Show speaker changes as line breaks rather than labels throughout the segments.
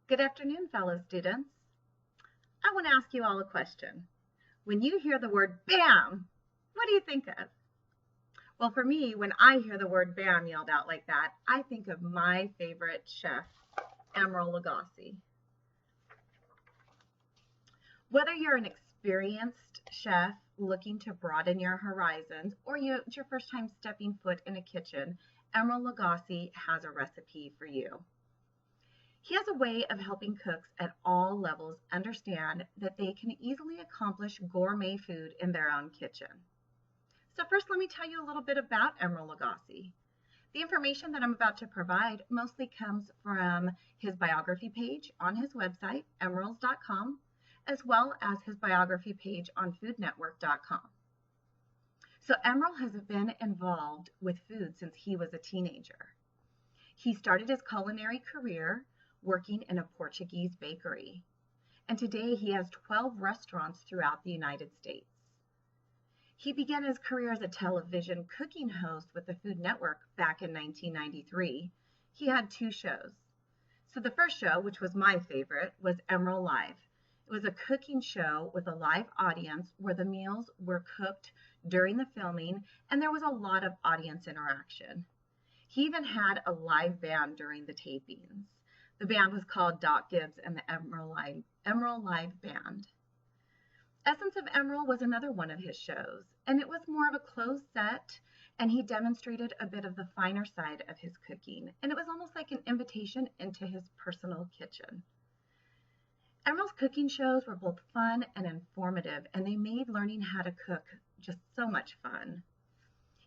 Good afternoon, fellow students. I want to ask you all a question. When you hear the word BAM, what do you think of? Well, for me, when I hear the word BAM yelled out like that, I think of my favorite chef, Emeril Lagasse. Whether you're an experienced chef looking to broaden your horizons or it's your first time stepping foot in a kitchen, Emeril Lagasse has a recipe for you. He has a way of helping cooks at all levels understand that they can easily accomplish gourmet food in their own kitchen. So first, let me tell you a little bit about Emeril Lagasse. The information that I'm about to provide mostly comes from his biography page on his website, emerils.com, as well as his biography page on foodnetwork.com. So Emeril has been involved with food since he was a teenager. He started his culinary career working in a Portuguese bakery. And today he has 12 restaurants throughout the United States. He began his career as a television cooking host with the Food Network back in 1993. He had two shows. So the first show, which was my favorite, was Emeril Live. It was a cooking show with a live audience where the meals were cooked during the filming and there was a lot of audience interaction. He even had a live band during the tapings. The band was called Doc Gibbs and the Emeril Live Band. Essence of Emeril was another one of his shows, and it was more of a closed set, and he demonstrated a bit of the finer side of his cooking, and it was almost like an invitation into his personal kitchen. Emeril's cooking shows were both fun and informative, and they made learning how to cook just so much fun.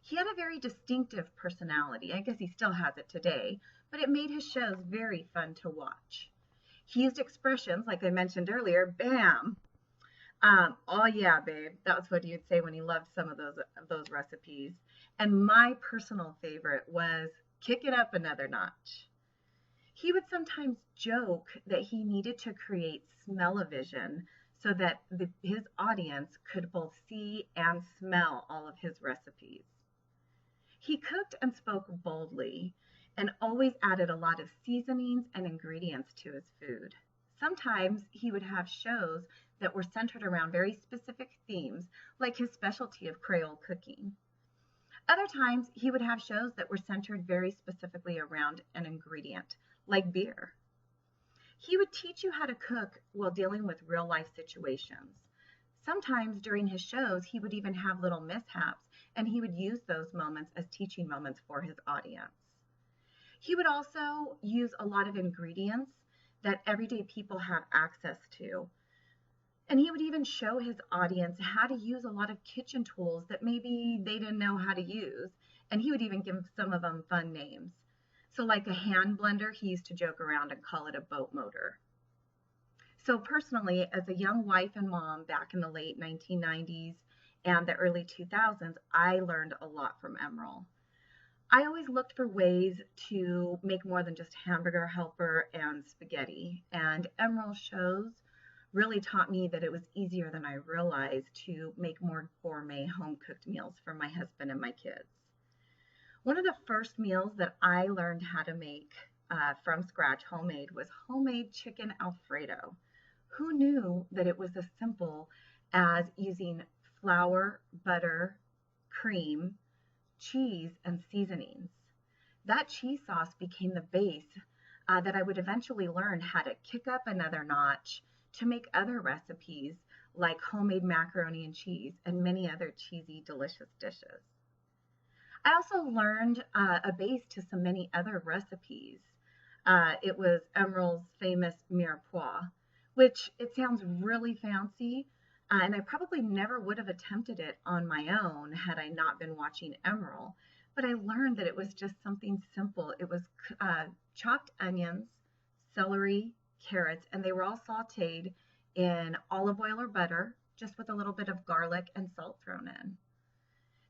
He had a very distinctive personality. I guess he still has it today, but it made his shows very fun to watch. He used expressions, like I mentioned earlier, BAM. Oh yeah, babe. That was what he would say when he loved some of those recipes. And my personal favorite was kick it up another notch. He would sometimes joke that he needed to create smell-o-vision so that his audience could both see and smell all of his recipes. He cooked and spoke boldly and always added a lot of seasonings and ingredients to his food. Sometimes he would have shows that were centered around very specific themes, like his specialty of Creole cooking. Other times he would have shows that were centered very specifically around an ingredient, like beer. He would teach you how to cook while dealing with real life situations. Sometimes during his shows, he would even have little mishaps, and he would use those moments as teaching moments for his audience. He would also use a lot of ingredients that everyday people have access to. And he would even show his audience how to use a lot of kitchen tools that maybe they didn't know how to use. And he would even give some of them fun names. So like a hand blender, he used to joke around and call it a boat motor. So personally, as a young wife and mom back in the late 1990s and the early 2000s, I learned a lot from Emeril. I always looked for ways to make more than just hamburger helper and spaghetti. And Emeril's shows really taught me that it was easier than I realized to make more gourmet home-cooked meals for my husband and my kids. One of the first meals that I learned how to make from scratch, homemade, was homemade chicken Alfredo. Who knew that it was as simple as using flour, butter, cream, cheese, and seasonings? That cheese sauce became the base that I would eventually learn how to kick up another notch to make other recipes like homemade macaroni and cheese and many other cheesy, delicious dishes. I also learned a base to so many other recipes. It was Emeril's famous mirepoix, which it sounds really fancy, and I probably never would have attempted it on my own had I not been watching Emeril. But I learned that it was just something simple. It was chopped onions, celery, carrots, and they were all sauteed in olive oil or butter, just with a little bit of garlic and salt thrown in.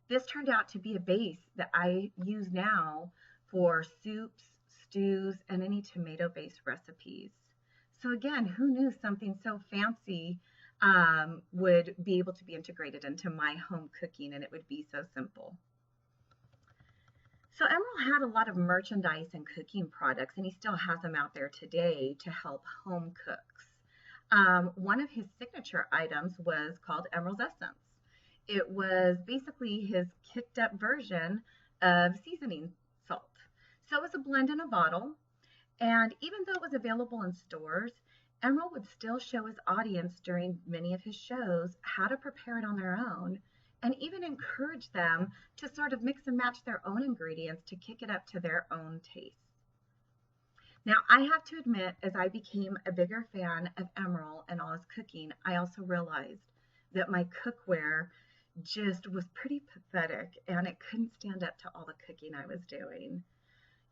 This turned out to be a base that I use now for soups, stews, and any tomato-based recipes. So again, who knew something so fancy would be able to be integrated into my home cooking, and it would be so simple. So Emeril had a lot of merchandise and cooking products, and he still has them out there today to help home cooks. One of his signature items was called Emeril's Essence. It was basically his kicked up version of seasoning salt. So it was a blend in a bottle, and even though it was available in stores, Emeril would still show his audience during many of his shows how to prepare it on their own and even encourage them to sort of mix and match their own ingredients to kick it up to their own taste. Now, I have to admit, as I became a bigger fan of Emeril and all his cooking, I also realized that my cookware just was pretty pathetic and it couldn't stand up to all the cooking I was doing.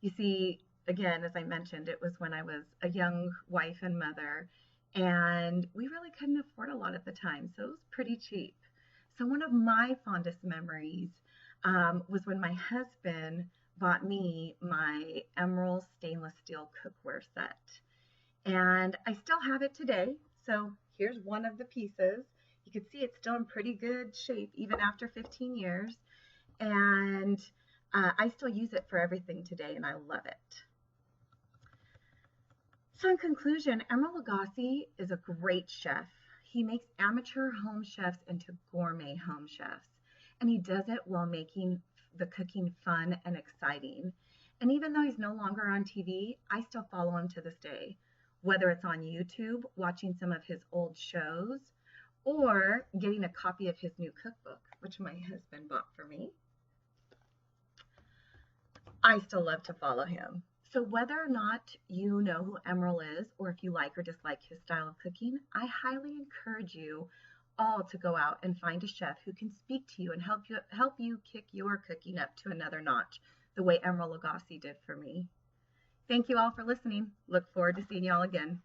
You see, again, as I mentioned, it was when I was a young wife and mother, and we really couldn't afford a lot at the time, so it was pretty cheap. So one of my fondest memories was when my husband bought me my Emeril stainless steel cookware set. And I still have it today. So here's one of the pieces. You can see it's still in pretty good shape even after 15 years. And I still use it for everything today, and I love it. So in conclusion, Emeril Lagasse is a great chef. He makes amateur home chefs into gourmet home chefs, and he does it while making the cooking fun and exciting. And even though he's no longer on TV, I still follow him to this day, whether it's on YouTube, watching some of his old shows, or getting a copy of his new cookbook, which my husband bought for me. I still love to follow him. So whether or not you know who Emeril is, or if you like or dislike his style of cooking, I highly encourage you all to go out and find a chef who can speak to you and help you kick your cooking up to another notch, the way Emeril Lagasse did for me. Thank you all for listening. Look forward to seeing you all again.